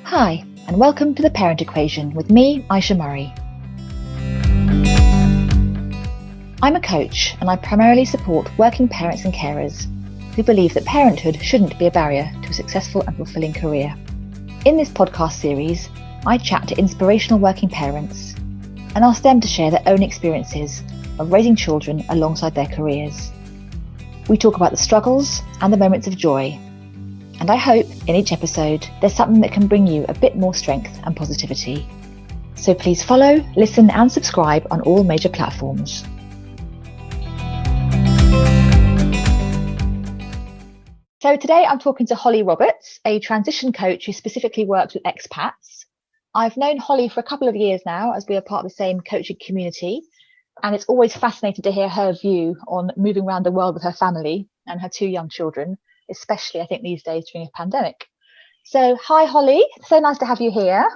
Hi, and welcome to The Parent Equation with me, Aisha Murray. I'm a coach and I primarily support working parents and carers who believe that parenthood shouldn't be a barrier to a successful and fulfilling career. In this podcast series, I chat to inspirational working parents and ask them to share their own experiences of raising children alongside their careers. We talk about the struggles and the moments of joy. And I hope in each episode there's something that can bring you a bit more strength and positivity. So please follow, listen and subscribe on all major platforms. So today I'm talking to Holly Roberts, a transition coach who specifically works with expats. I've known Holly for a couple of years now as we are part of the same coaching community. And it's always fascinating to hear her view on moving around the world with her family and her 2 young children, especially I think these days during a pandemic. So hi Holly, so nice to have you here.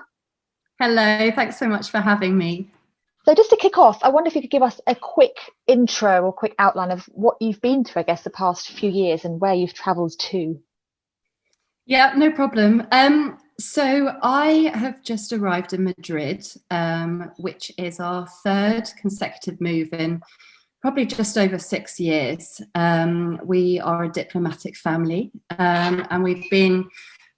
Hello, thanks so much for having me. So just to kick off, I wonder if you could give us a quick intro or quick outline of what you've been through, I guess, the past few years and where you've travelled to. Yeah, no problem. So I have just arrived in Madrid, which is our 3rd consecutive move in probably just over 6 years. We are a diplomatic family and we've been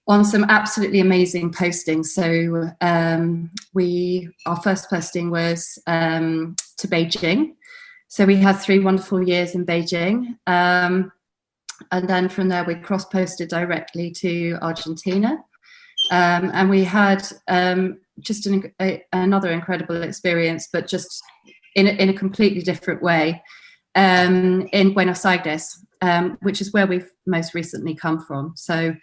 on some absolutely amazing postings. So our first posting was to Beijing. So we had 3 wonderful years in Beijing. And then from there we cross-posted directly to Argentina. And we had just another incredible experience, but just in a completely different way in Buenos Aires, which is where we've most recently come from. So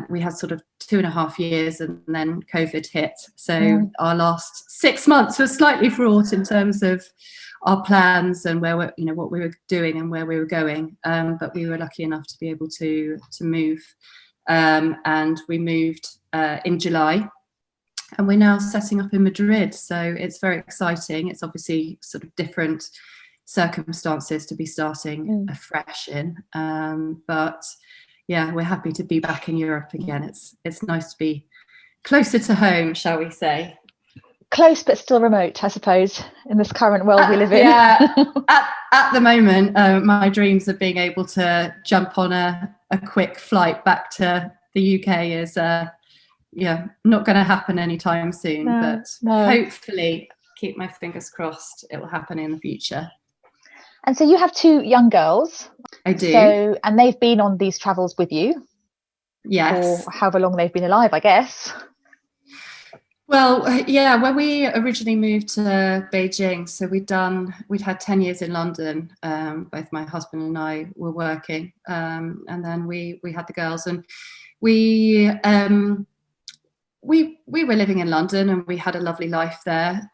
we had sort of 2.5 years and then COVID hit. So our last 6 months was slightly fraught in terms of our plans and where what we were doing and where we were going. But we were lucky enough to be able to move. And we moved in July. And we're now setting up in Madrid. So it's very exciting. It's obviously sort of different circumstances to be starting afresh in. But yeah, we're happy to be back in Europe again. It's nice to be closer to home, shall we say. Close but still remote, I suppose, in this current world we live in. Yeah, at the moment, my dreams of being able to jump on a quick flight back to the UK is not going to happen anytime soon, but hopefully, keep my fingers crossed, it will happen in the future. And so you have 2 young girls. I do. So, and they've been on these travels with you. Yes. For however long they've been alive, I guess. Well, yeah, when we originally moved to Beijing, so we'd had 10 years in London. Both my husband and I were working, and then we had the girls, and we were living in London, and we had a lovely life there.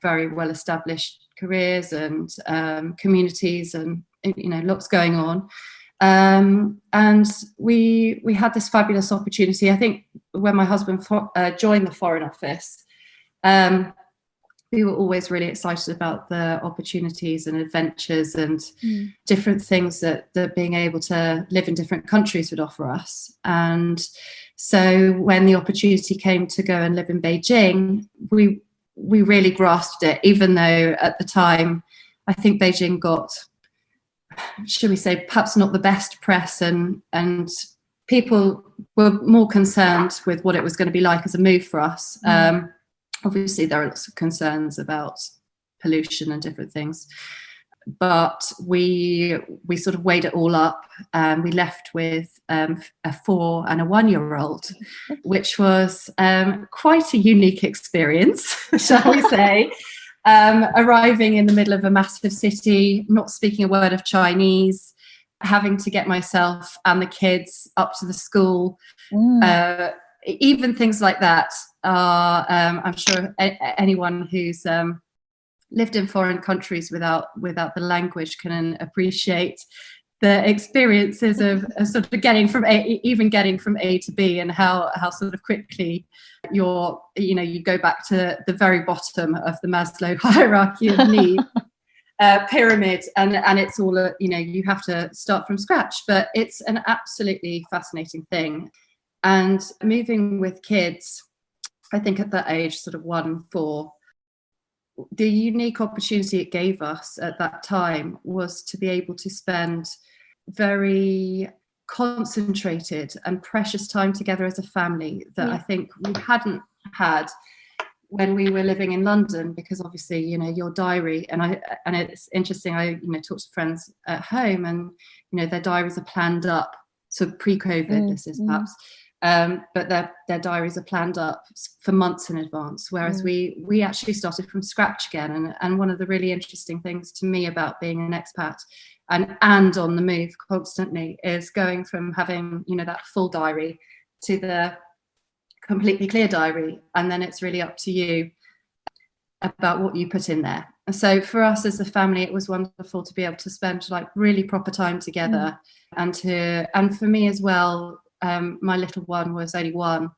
Very well established careers and communities, and lots going on. And we had this fabulous opportunity. I think when my husband joined the Foreign Office, we were always really excited about the opportunities and adventures and different things that being able to live in different countries would offer us. And so when the opportunity came to go and live in Beijing, we really grasped it, even though at the time, I think Beijing got, should we say, perhaps not the best press, and people were more concerned with what it was going to be like as a move for us. Obviously, there are lots of concerns about pollution and different things, but we sort of weighed it all up, and we left with a 4 and a 1-year-old, which was quite a unique experience, shall we say. Arriving in the middle of a massive city, not speaking a word of Chinese, having to get myself and the kids up to the school, even things like that are, I'm sure anyone who's lived in foreign countries without the language can appreciate the experiences of sort of getting from A to B, and how sort of quickly you go back to the very bottom of the Maslow hierarchy of needs. pyramid, and it's all you have to start from scratch, but it's an absolutely fascinating thing. And moving with kids, I think at that age, sort of 1-4, the unique opportunity it gave us at that time was to be able to spend very concentrated and precious time together as a family that I think we hadn't had when we were living in London, because obviously, your diary, and it's interesting, I talk to friends at home, and their diaries are planned up, so pre-COVID this is perhaps, but their diaries are planned up for months in advance, whereas we actually started from scratch again. And one of the really interesting things to me about being an expat and on the move constantly is going from having that full diary to the completely clear diary, and then it's really up to you about what you put in there. And so for us as a family, it was wonderful to be able to spend like really proper time together, and for me as well, my little one was only 1,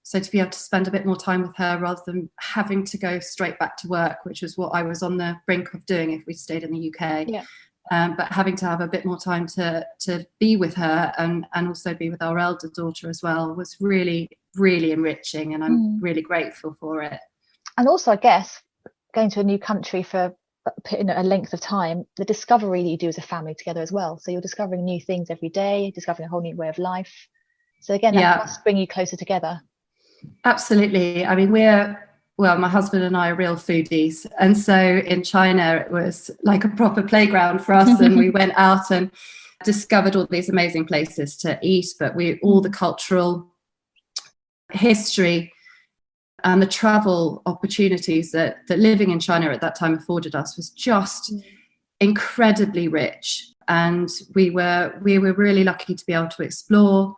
so to be able to spend a bit more time with her rather than having to go straight back to work, which was what I was on the brink of doing if we stayed in the UK. But having to have a bit more time to be with her and also be with our elder daughter as well was really, really enriching, and I'm really grateful for it. And also, I guess, going to a new country for a length of time, the discovery that you do as a family together as well. So you're discovering new things every day, discovering a whole new way of life. So again, that must bring you closer together. Absolutely. I mean, my husband and I are real foodies. And so in China, it was like a proper playground for us. And we went out and discovered all these amazing places to eat, but all the cultural history and the travel opportunities that living in China at that time afforded us was just incredibly rich. And we were really lucky to be able to explore.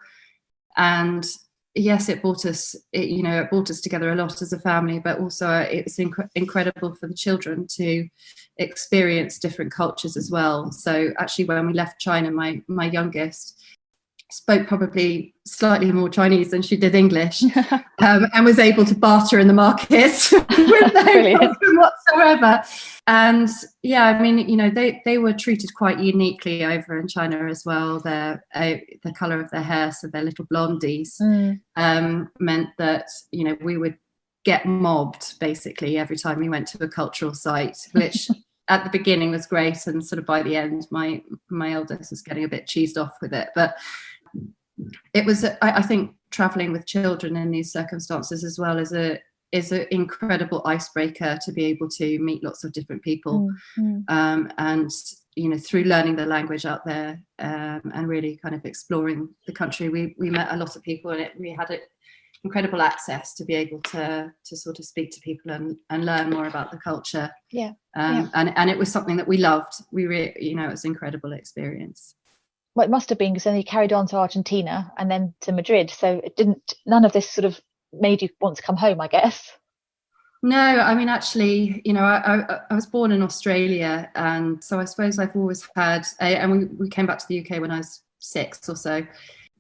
And yes, it brought us together a lot as a family, but also it's incredible for the children to experience different cultures as well. So actually, when we left China, my youngest spoke probably slightly more Chinese than she did English, and was able to barter in the markets with no problem whatsoever. And I mean, they were treated quite uniquely over in China as well. The colour of their hair, so their little blondies, meant that we would get mobbed basically every time we went to a cultural site, which at the beginning was great, and sort of by the end, my eldest was getting a bit cheesed off with it, but it was, I think, traveling with children in these circumstances as well is an incredible icebreaker to be able to meet lots of different people, and through learning the language out there, and really kind of exploring the country, we met a lot of people, and we had incredible access to be able to sort of speak to people and learn more about the culture. And it was something that we loved. It was an incredible experience. Well, it must have been, because then you carried on to Argentina and then to Madrid. So none of this sort of made you want to come home, I guess. No, I mean, actually, I was born in Australia, and so I suppose I've always had, and we came back to the UK when I was 6 or so,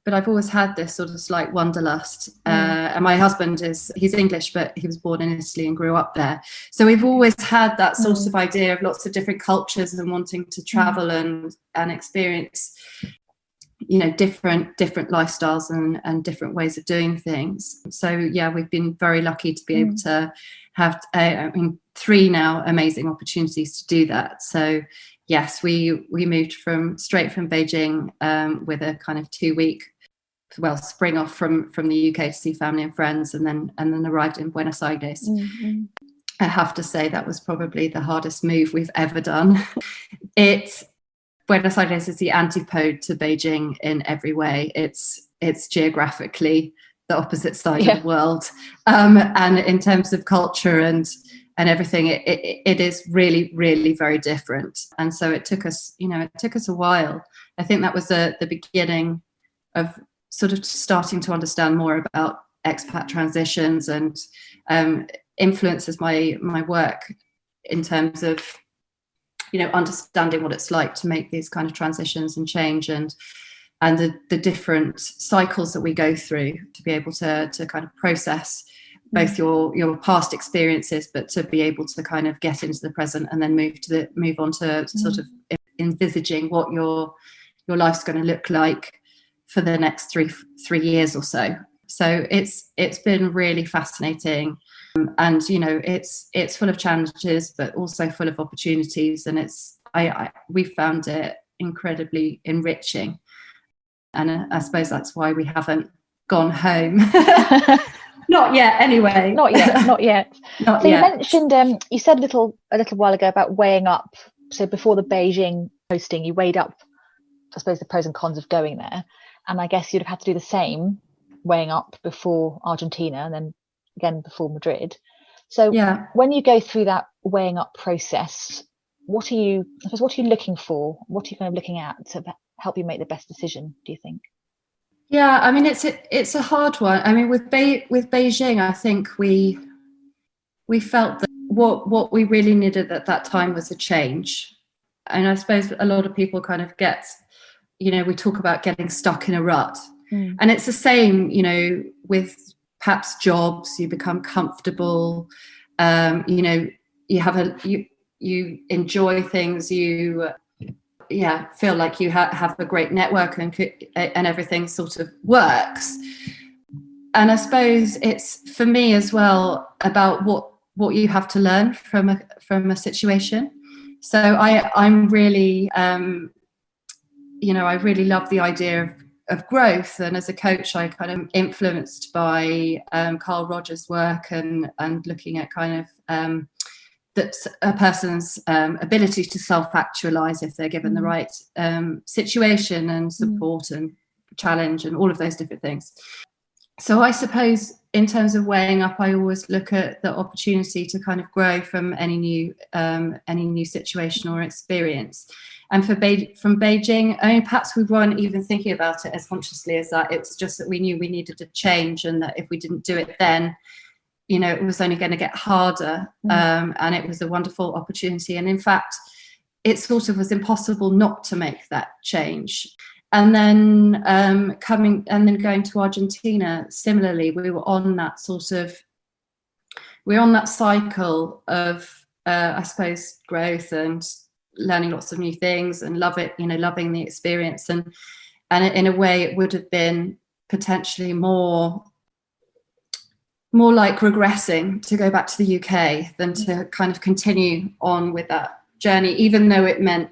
but I've always had this sort of slight wanderlust. And my husband he's English, but he was born in Italy and grew up there. So we've always had that sort of idea of lots of different cultures and wanting to travel and experience, different lifestyles and different ways of doing things. So we've been very lucky to be able to have 3 now amazing opportunities to do that. So yes, we moved straight from Beijing, with a kind of 2-week spring off from the UK to see family and friends, and then arrived in Buenos Aires. I have to say that was probably the hardest move we've ever done. Buenos Aires is the antipode to Beijing in every way. It's geographically the opposite side of the world, and in terms of culture and everything, it is really, really very different. And so it took us a while. I think that was the beginning of sort of starting to understand more about expat transitions and influences my work in terms of understanding what it's like to make these kind of transitions and change, and the different cycles that we go through to be able to kind of process both your past experiences, but to be able to kind of get into the present and then move on to sort of envisaging what your life's going to look like for the next three years or so. So it's been really fascinating, and it's full of challenges, but also full of opportunities, and we found it incredibly enriching, and I suppose that's why we haven't gone home. Not yet, anyway. Not yet. Not yet. Not so yet. You mentioned, you said a little while ago about weighing up. So before the Beijing hosting, you weighed up, I suppose, the pros and cons of going there. And I guess you'd have had to do the same, weighing up before Argentina and then again before Madrid. So when you go through that weighing up process, what are you looking for? What are you kind of looking at to help you make the best decision, do you think? Yeah, I mean, it's a hard one. I mean, with Beijing, I think we felt that what we really needed at that time was a change. And I suppose a lot of people kind of get, we talk about getting stuck in a rut. And it's the same, with perhaps jobs. You become comfortable, you have you enjoy things, you feel like you have a great network and everything sort of works. And I suppose it's, for me as well, about what you have to learn from a situation. So I'm really I really love the idea of growth, and as a coach I kind of influenced by Carl Rogers' work and looking at kind of that's a person's ability to self-actualize if they're given the right situation and support and challenge and all of those different things. So I suppose in terms of weighing up, I always look at the opportunity to kind of grow from any new situation or experience. And from Beijing, I mean, perhaps we weren't even thinking about it as consciously as that. It's just that we knew we needed a change, and that if we didn't do it then, it was only going to get harder. And it was a wonderful opportunity. And in fact, it sort of was impossible not to make that change. And then going to Argentina, similarly, we were on that cycle of, I suppose, growth and learning lots of new things and loving the experience. And in a way, it would have been potentially more like regressing to go back to the UK than to kind of continue on with that journey, even though it meant,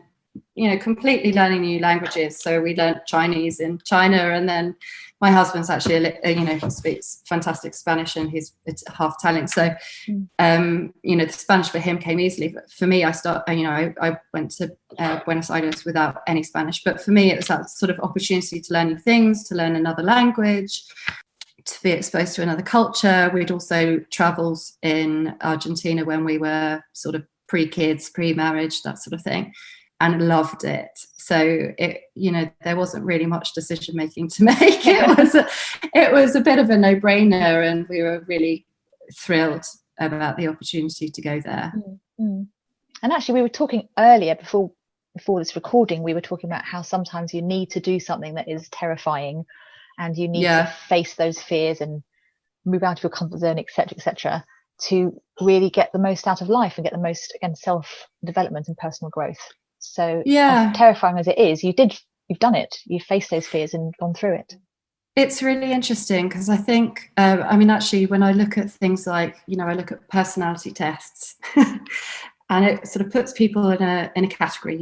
completely learning new languages. So we learned Chinese in China, and then my husband's actually, he speaks fantastic Spanish, and it's half Italian. So, the Spanish for him came easily. But for me, I went to Buenos Aires without any Spanish. But for me, it was that sort of opportunity to learn new things, to learn another language, to be exposed to another culture. We'd also travelled in Argentina when we were sort of pre-kids, pre-marriage, that sort of thing, and loved it. So there wasn't really much decision making to make. It was a bit of a no-brainer, and we were really thrilled about the opportunity to go there. And actually, we were talking earlier before this recording. We were talking about how sometimes you need to do something that is terrifying, and you need to face those fears and move out of your comfort zone, etc., to really get the most out of life and get the most, again, self-development and personal growth. So as terrifying as it is, you've done it. You've faced those fears and gone through it. It's really interesting because I think, actually, when I look at things like, I look at personality tests, and it sort of puts people in a category.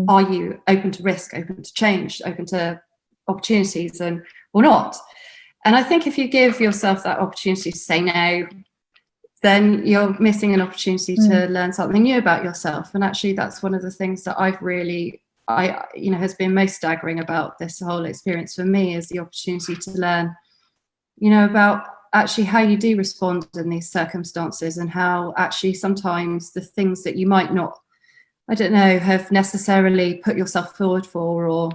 Are you open to risk, open to change, open to opportunities, or not? And I think if you give yourself that opportunity to say no, then you're missing an opportunity to learn something new about yourself. And actually, that's one of the things that has been most staggering about this whole experience for me, is the opportunity to learn, about actually how you do respond in these circumstances, and how actually sometimes the things that you might not, have necessarily put yourself forward for, or,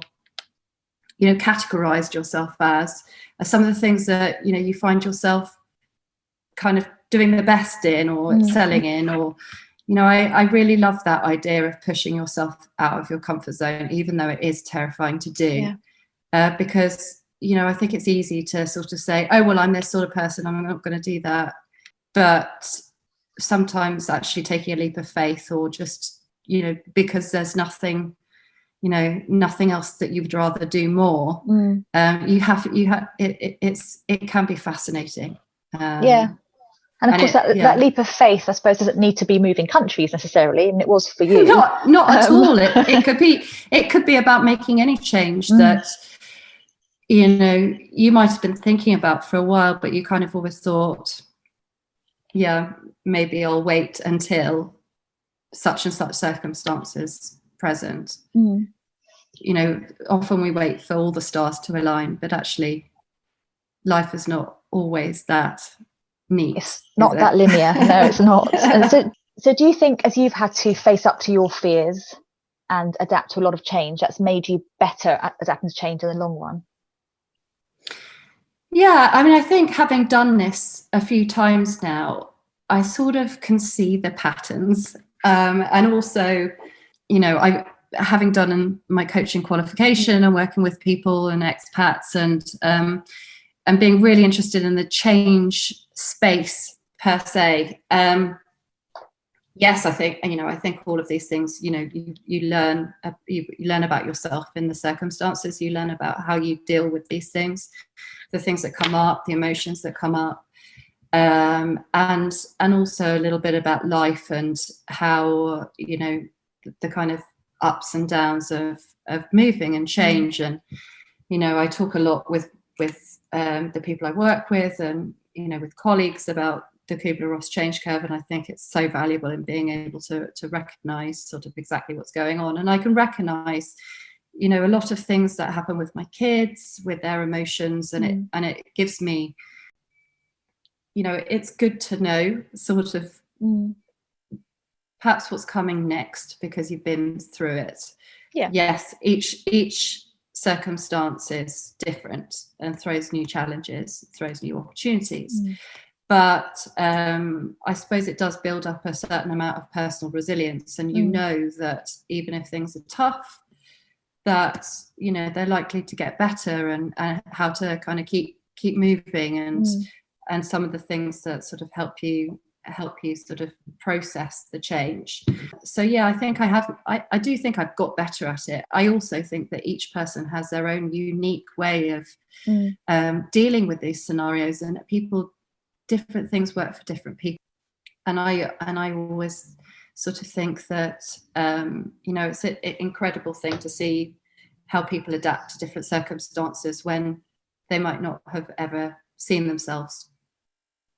categorized yourself as, are some of the things that, you find yourself kind of doing the best in, or excelling in, or I really love that idea of pushing yourself out of your comfort zone, even though it is terrifying to do. Because I think it's easy to sort of say, oh well, I'm this sort of person, I'm not going to do that. but sometimes actually taking a leap of faith, or just, because there's nothing else that you'd rather do more. It can be fascinating. And of course, that leap of faith, I suppose, doesn't need to be moving countries necessarily, and it was for you. Not at all. It could be about making any change that you might have been thinking about for a while, but you kind of always thought, maybe I'll wait until such and such circumstances present. Often we wait for all the stars to align, but actually life is not always that neat. It's not that linear. No, it's not. And so do you think, as you've had to face up to your fears and adapt to a lot of change, that's made you better at adapting to change in the long run? Yeah, I mean, I think having done this a few times now, I sort of can see the patterns. And also, having done my coaching qualification and working with people and expats, and being really interested in the change space per se. Yes, I think all of these things, you learn about yourself in the circumstances. You learn about how you deal with these things, the things that come up, the emotions that come up, and also a little bit about life and how, the kind of ups and downs of moving and change. And, I talk a lot with the people I work with, and with colleagues, about the Kubler-Ross change curve, and I think it's so valuable in being able to recognize sort of exactly what's going on. And I can recognize a lot of things that happen with my kids, with their emotions, and it gives me, it's good to know sort of perhaps what's coming next, because you've been through it. Yes, each circumstance is different and throws new challenges, throws new opportunities. But I suppose it does build up a certain amount of personal resilience, and that even if things are tough, that they're likely to get better, and how to kind of keep moving, and some of the things that sort of help you sort of process the change. So I think I do think I've got better at it. I also think that each person has their own unique way of dealing with these scenarios, and different things work for different people. And I always sort of think that it's an incredible thing to see how people adapt to different circumstances when they might not have ever seen themselves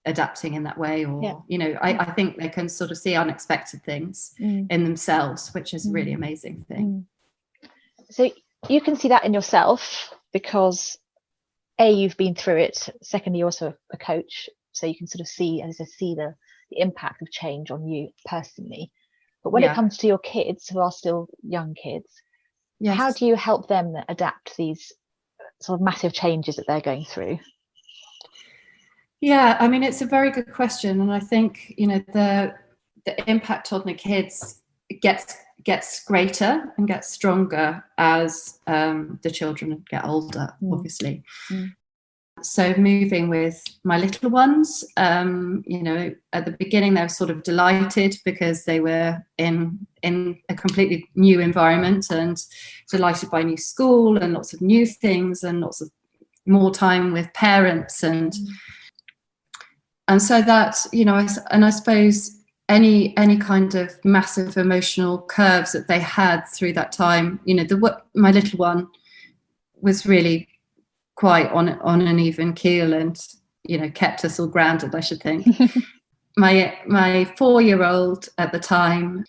adapting in that way, or I think they can sort of see unexpected things in themselves, which is a really amazing thing. So you can see that in yourself because you've been through it. Secondly, you're also a coach, so you can sort of see the impact of change on you personally. But when it comes to your kids, who are still young kids, how do you help them adapt these sort of massive changes that they're going through? Yeah, I mean, it's a very good question, and I think the impact on the kids gets greater and gets stronger as the children get older, obviously. So moving with my little ones, at the beginning they were sort of delighted because they were in a completely new environment, and delighted by new school and lots of new things and lots of more time with parents, and so that, and I suppose any kind of massive emotional curves that they had through that time, my little one was really quite on an even keel, and kept us all grounded, I should think. my 4-year-old at the time,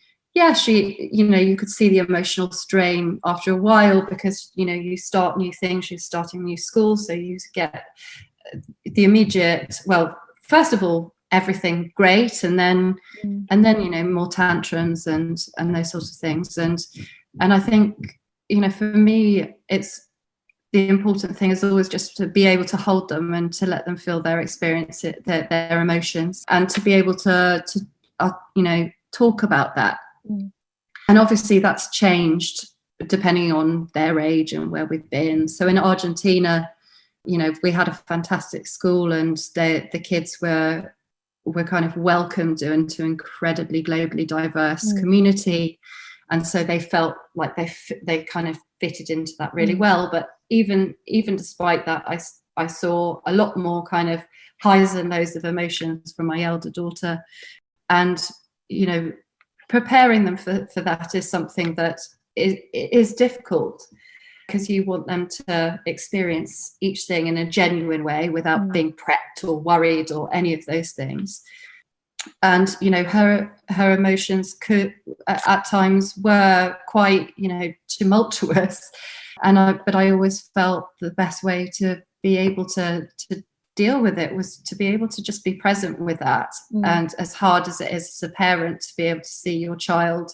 she, you could see the emotional strain after a while, because you start new things, you're starting new school, so you get the immediate, well, first of all, everything great, and then more tantrums and those sorts of things, and I think for me, it's the important thing is always just to be able to hold them and to let them feel their experience, their emotions, and to be able to talk about that. And obviously that's changed depending on their age and where we've been. So in Argentina, we had a fantastic school, and the kids were were kind of welcomed into an incredibly globally diverse community, and so they felt like they kind of fitted into that really well. But even despite that, I saw a lot more kind of highs and lows of emotions from my elder daughter, and preparing them for that is something that is difficult, because you want them to experience each thing in a genuine way without being prepped or worried or any of those things. And her emotions could at times were quite tumultuous, but I always felt the best way to be able to deal with it was to be able to just be present with that. And as hard as it is as a parent to be able to see your child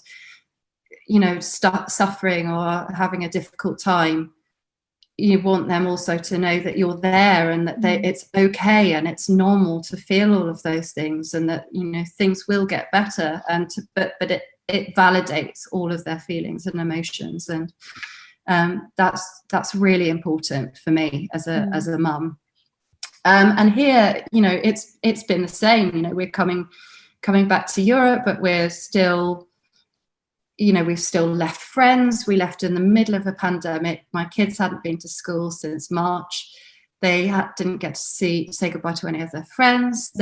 suffering or having a difficult time, you want them also to know that you're there, and that it's okay and it's normal to feel all of those things, and that things will get better, and but it validates all of their feelings and emotions. And that's really important for me as a mum. And here it's been the same. We're coming back to Europe, but we're still we've still left friends. We left in the middle of a pandemic. My kids hadn't been to school since March. They didn't get to say goodbye to any of their friends.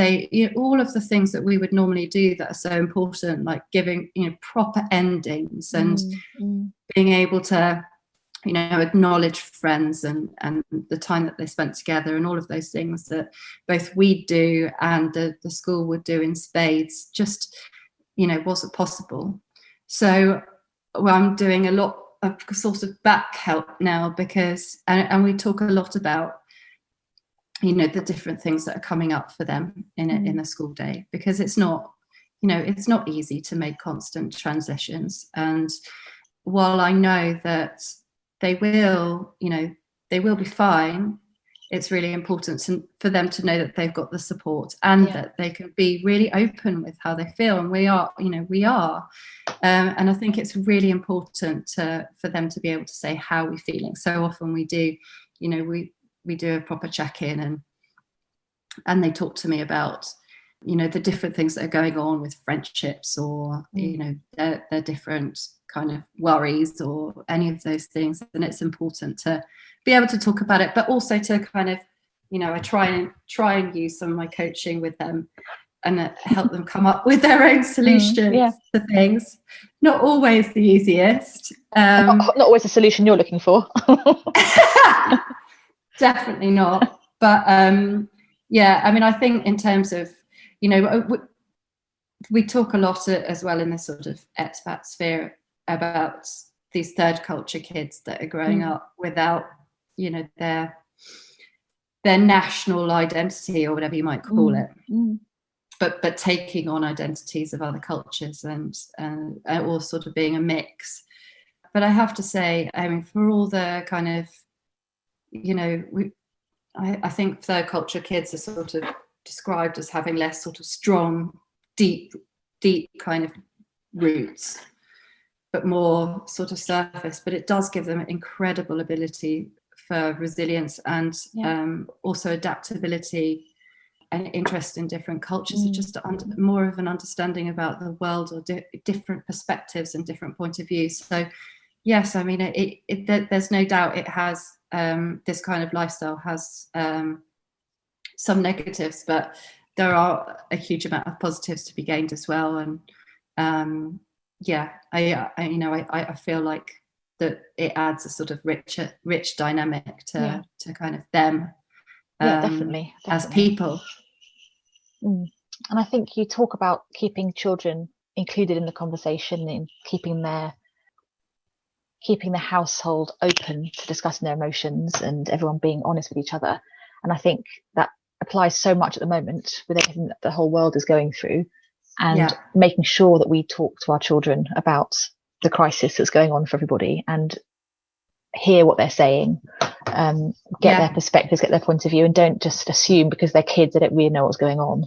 All of the things that we would normally do that are so important, like giving proper endings and being able to acknowledge friends and the time that they spent together, and all of those things that both we do and the school would do in spades, just wasn't possible. So I'm doing a lot of sort of back help now, because and we talk a lot about the different things that are coming up for them in a school day, because it's not easy to make constant transitions. And while I know that they will be fine, it's really important for them to know that they've got the support, and that they can be really open with how they feel. And we are. And I think it's really important for them to be able to say how we're feeling. So often we do, we do a proper check-in, and they talk to me about, the different things that are going on with friendships, or, their different kind of worries, or any of those things. And it's important to be able to talk about it, but also to kind of, I try and use some of my coaching with them and help them come up with their own solutions to things. Not always the easiest. Not always the solution you're looking for. Definitely not. But I think in terms of, we talk a lot as well in this sort of expat sphere about these third culture kids that are growing up without, their national identity, or whatever you might call it. But taking on identities of other cultures, and all sort of being a mix. But I have to say, for all the kind of, I think third culture kids are sort of described as having less sort of strong, deep kind of roots, but more sort of surface. But it does give them incredible ability for resilience, and also adaptability, and interest in different cultures, and just more of an understanding about the world, or different perspectives and different point of view. So yes, there's no doubt it has, this kind of lifestyle has some negatives, but there are a huge amount of positives to be gained as well. And I feel like that it adds a sort of rich dynamic to kind of them. Definitely. As people. And I think you talk about keeping children included in the conversation, and keeping the household open to discussing their emotions, and everyone being honest with each other. And I think that applies so much at the moment with everything that the whole world is going through, and making sure that we talk to our children about the crisis that's going on for everybody, and hear what they're saying, get their perspectives, get their point of view, and don't just assume because they're kids they don't really know what's going on.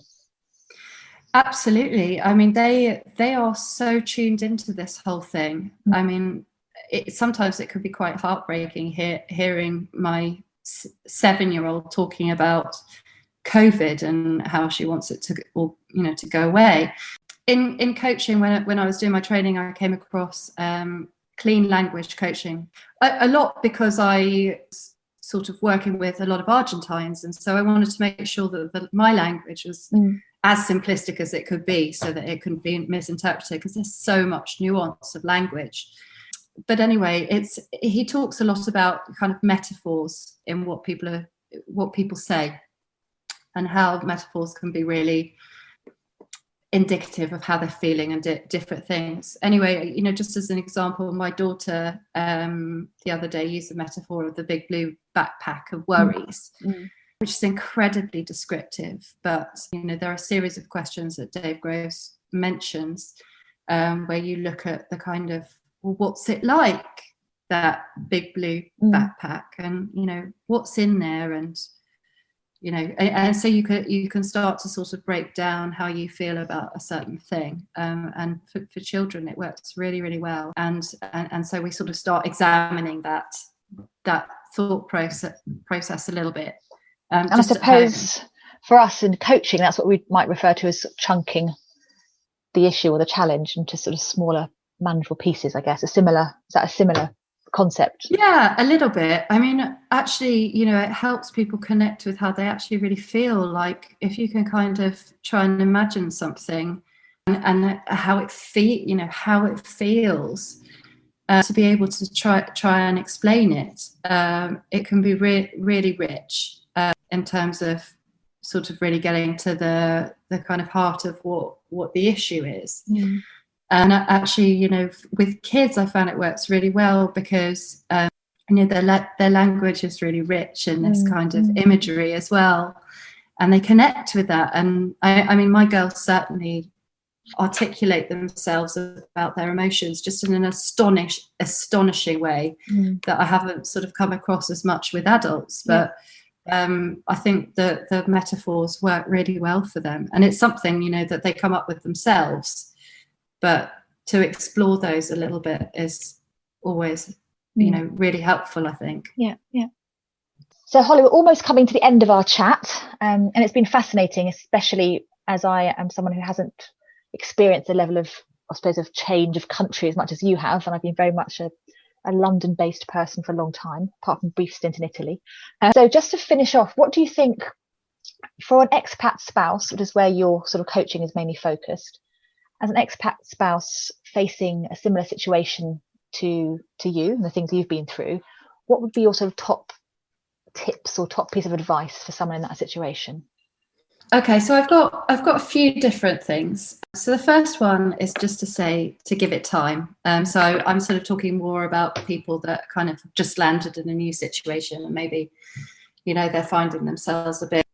Absolutely. They are so tuned into this whole thing. Sometimes it could be quite heartbreaking hearing my 7-year-old talking about COVID and how she wants it to, or to go away. In coaching, when I was doing my training, I came across clean language coaching a lot, because I sort of working with a lot of Argentines, and so I wanted to make sure that my language was as simplistic as it could be, so that it couldn't be misinterpreted, because there's so much nuance of language. But anyway, he talks a lot about kind of metaphors in what people say, and how metaphors can be really indicative of how they're feeling and different things. Anyway, just as an example, my daughter the other day used the metaphor of the big blue backpack of worries, which is incredibly descriptive. But there are a series of questions that Dave Gross mentions where you look at the kind of, well, what's it like, that big blue backpack, and what's in there, and and so you can start to sort of break down how you feel about a certain thing, and for children it works really, really well, and so we sort of start examining that thought process a little bit. And I suppose for us in coaching, that's what we might refer to as chunking the issue or the challenge into sort of smaller, manageable pieces, I guess. Is that a similar concept? Yeah, a little bit. I mean, actually, it helps people connect with how they actually really feel. Like, if you can kind of try and imagine something and how it feels, to be able to try and explain it, it can be really rich in terms of sort of really getting to the kind of heart of what the issue is. And actually, with kids, I found it works really well, because their language is really rich in this kind of imagery as well, and they connect with that. And I mean, my girls certainly articulate themselves about their emotions just in an astonishing way that I haven't sort of come across as much with adults. But I think that the metaphors work really well for them, and it's something that they come up with themselves. But to explore those a little bit is always, really helpful, I think. Yeah. So, Holly, we're almost coming to the end of our chat, and it's been fascinating, especially as I am someone who hasn't experienced the level of, I suppose, of change of country as much as you have, and I've been very much a London-based person for a long time, apart from a brief stint in Italy. So, just to finish off, what do you think for an expat spouse, which is where your sort of coaching is mainly focused? As an expat spouse facing a similar situation to you and the things you've been through, what would be your sort of top tips or top piece of advice for someone in that situation? Okay, so I've got a few different things. So the first one is just to give it time. So I'm sort of talking more about people that kind of just landed in a new situation, and maybe they're finding themselves a bit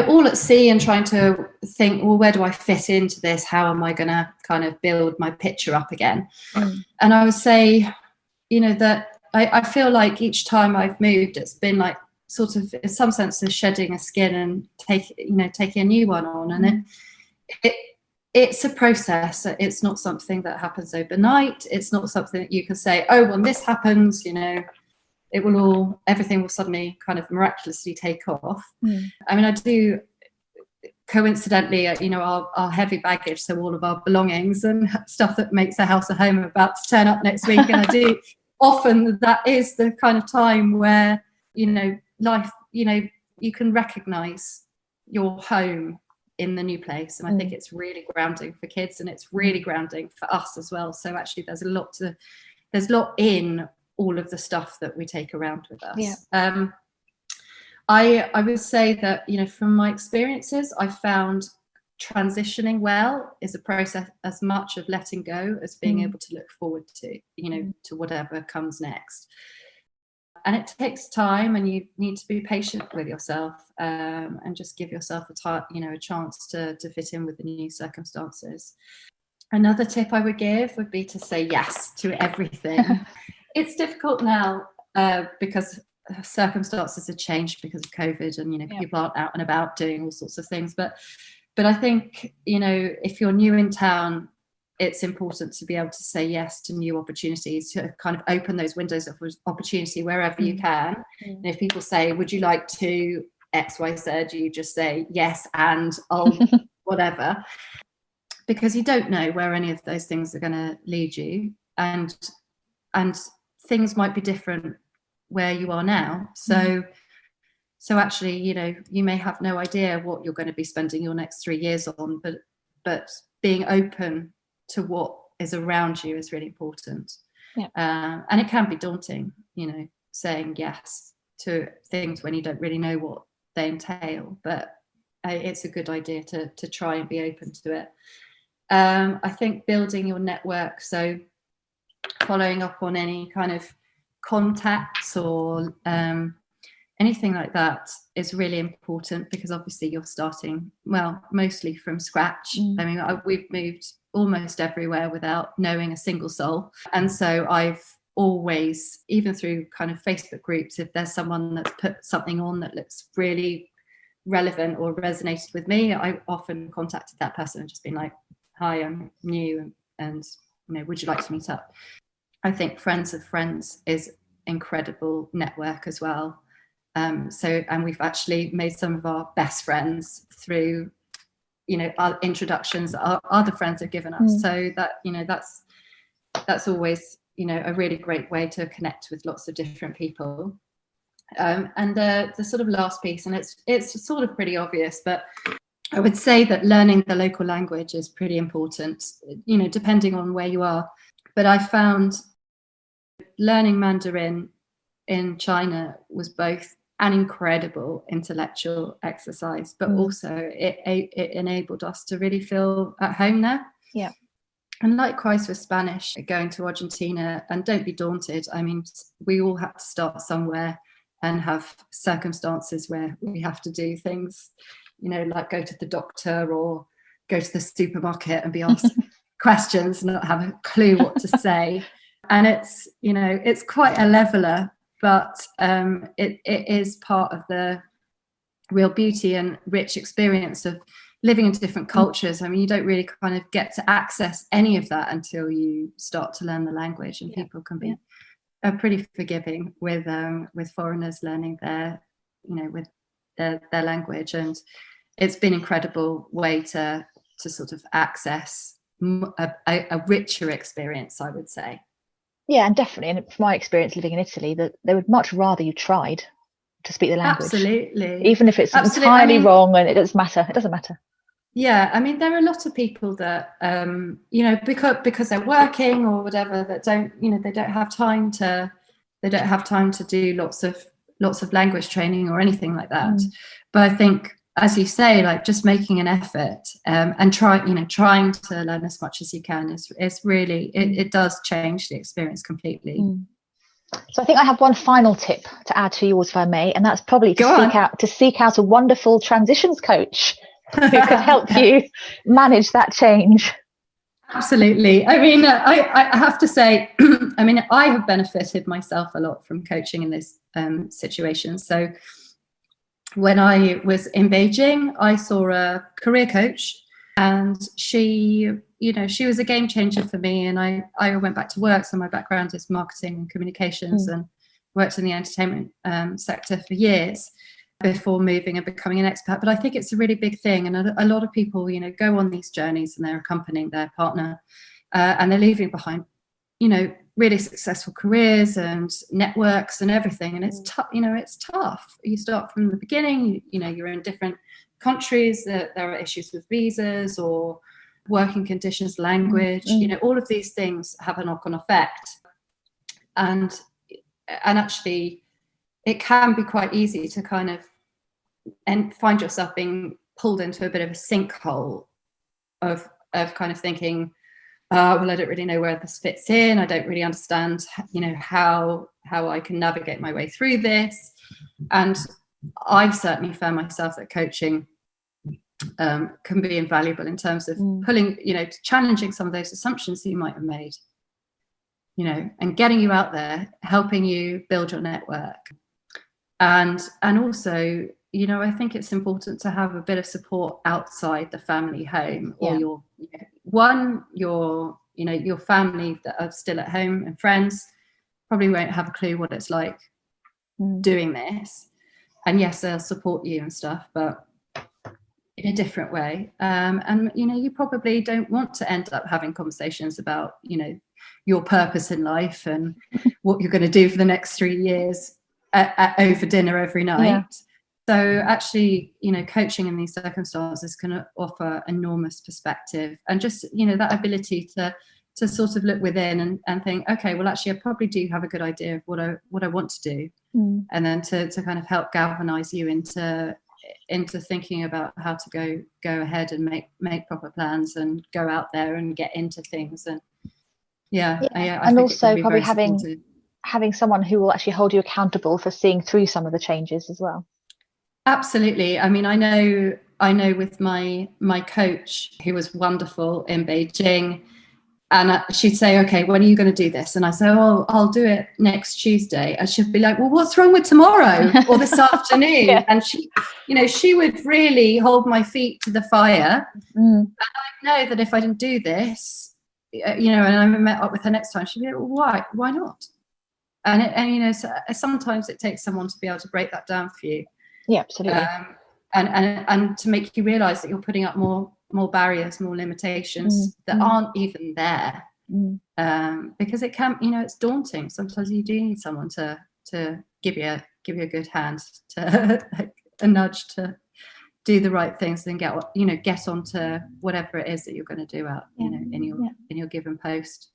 all at sea and trying to think, well, where do I fit into this? How am I going to kind of build my picture up again? And I would say, that I feel like each time I've moved, it's been like sort of, in some sense, of shedding a skin and taking a new one on. And it's a process. It's not something that happens overnight. It's not something that you can say, oh, when this happens, everything will suddenly kind of miraculously take off. I mean, I do, coincidentally, our heavy baggage, so all of our belongings and stuff that makes a house a home, are about to turn up next week. And I do often, that is the kind of time where, life, you can recognize your home in the new place. And I think it's really grounding for kids, and it's really grounding for us as well. So actually there's a lot in all of the stuff that we take around with us. I would say that, from my experiences, I found transitioning well is a process as much of letting go as being able to look forward to, to whatever comes next. And it takes time, and you need to be patient with yourself, and just give yourself a chance to fit in with the new circumstances. Another tip I would give would be to say yes to everything. It's difficult now because circumstances have changed because of COVID, and people aren't out and about doing all sorts of things. But I think if you're new in town, it's important to be able to say yes to new opportunities, to kind of open those windows of opportunity wherever you can. And if people say, would you like to XYZ, you just say yes and I'll whatever, because you don't know where any of those things are going to lead you, and things might be different where you are now. So actually, you may have no idea what you're going to be spending your next 3 years on, but being open to what is around you is really important. Yeah. And it can be daunting, saying yes to things when you don't really know what they entail, but it's a good idea to try and be open to it. I think building your network, so following up on any kind of contacts or anything like that is really important, because obviously you're starting, mostly from scratch. I mean, we've moved almost everywhere without knowing a single soul. And so I've always, even through kind of Facebook groups, if there's someone that's put something on that looks really relevant or resonated with me, I often contacted that person and just been like, hi, I'm new and would you like to meet up? I think friends of friends is incredible network as well. And we've actually made some of our best friends through, our introductions that our other friends have given us. So that, that's always, a really great way to connect with lots of different people. And the sort of last piece, and it's sort of pretty obvious, but I would say that learning the local language is pretty important, depending on where you are. But I found learning Mandarin in China was both an incredible intellectual exercise, but also it enabled us to really feel at home there. Yeah. And likewise with Spanish, going to Argentina, and don't be daunted. I mean, we all have to start somewhere and have circumstances where we have to do things, like go to the doctor or go to the supermarket and be asked questions and not have a clue what to say. And it's, it's quite a leveler, but it is part of the real beauty and rich experience of living in different cultures. I mean, you don't really kind of get to access any of that until you start to learn the language, and people can be pretty forgiving with foreigners learning their language. And it's been an incredible way to sort of access a richer experience, I would say. Yeah, and definitely, and from my experience living in Italy, that they would much rather you tried to speak the language. Absolutely. Even if it's entirely wrong, and it doesn't matter. Yeah, I mean, there are a lot of people that because they're working or whatever, that don't they don't have time to do lots of language training or anything like that. But I think, as you say, like just making an effort and trying to learn as much as you can is really, it does change the experience completely. So I think I have one final tip to add to yours, if I may, and that's probably to seek out a wonderful transitions coach who can help you manage that change. Absolutely. I mean, I have to say, I mean, I have benefited myself a lot from coaching in this situation. So when I was in Beijing, I saw a career coach, and she was a game changer for me. And I went back to work. So my background is marketing and communications, and worked in the entertainment sector for years before moving and becoming an expat. But I think it's a really big thing. And a lot of people, go on these journeys and they're accompanying their partner and they're leaving behind, really successful careers and networks and everything. And it's tough, it's tough. You start from the beginning, you're in different countries, there are issues with visas or working conditions, language, all of these things have a knock-on effect. And actually it can be quite easy to kind of find yourself being pulled into a bit of a sinkhole of kind of thinking, well, I don't really know where this fits in. I don't really understand, how I can navigate my way through this. And I've certainly found myself that coaching can be invaluable in terms of pulling, challenging some of those assumptions that you might have made, and getting you out there, helping you build your network. And also, I think it's important to have a bit of support outside the family home, or your family that are still at home and friends probably won't have a clue what it's like doing this. and yes, they'll support you and stuff, but in a different way. And you probably don't want to end up having conversations about your purpose in life and what you're going to do for the next 3 years over dinner every night. Yeah. So actually, coaching in these circumstances can offer enormous perspective, and just that ability to sort of look within and think, okay, well, actually, I probably do have a good idea of what I want to do, and then to kind of help galvanize you into thinking about how to go ahead and make proper plans and go out there and get into things. And I and think also probably having someone who will actually hold you accountable for seeing through some of the changes as well. Absolutely. I mean, I know with my coach, who was wonderful in Beijing, and she'd say, okay, when are you going to do this? And I say, oh, I'll do it next Tuesday. And she'd be like, well, what's wrong with tomorrow or this afternoon? Yeah. And she would really hold my feet to the fire. And I know that if I didn't do this, and I met up with her next time, she'd be like, why not? And so sometimes it takes someone to be able to break that down for you. Yeah, absolutely. And to make you realize that you're putting up more barriers, more limitations that aren't even there, because it can, it's daunting. Sometimes you do need someone to give you a good hand, to a nudge to do the right things and get onto whatever it is that you're going to do out in your given post.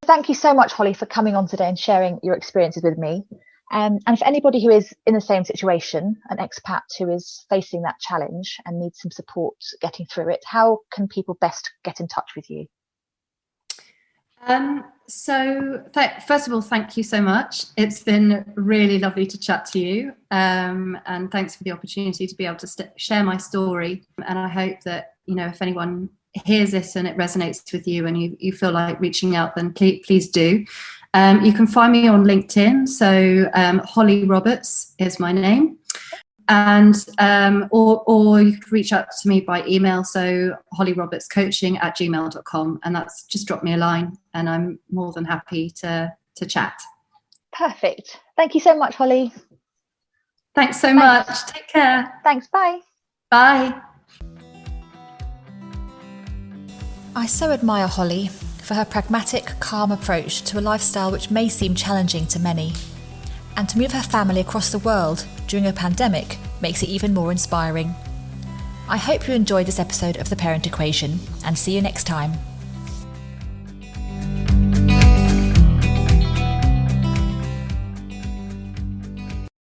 Thank you so much, Holly, for coming on today and sharing your experiences with me. And for anybody who is in the same situation, an expat who is facing that challenge and needs some support getting through it, how can people best get in touch with you? So first of all, thank you so much. It's been really lovely to chat to you, and thanks for the opportunity to be able to share my story. And I hope that if anyone hears this and it resonates with you and you feel like reaching out, then please do. You can find me on LinkedIn. So Holly Roberts is my name, and or you can reach out to me by email. So hollyrobertscoaching@gmail.com, and that's just drop me a line, and I'm more than happy to chat. Perfect. Thank you so much, Holly. Thanks so much. Take care. Thanks. Bye. Bye. I so admire Holly for her pragmatic, calm approach to a lifestyle which may seem challenging to many. And to move her family across the world during a pandemic makes it even more inspiring. I hope you enjoyed this episode of The Parent Equation, and see you next time.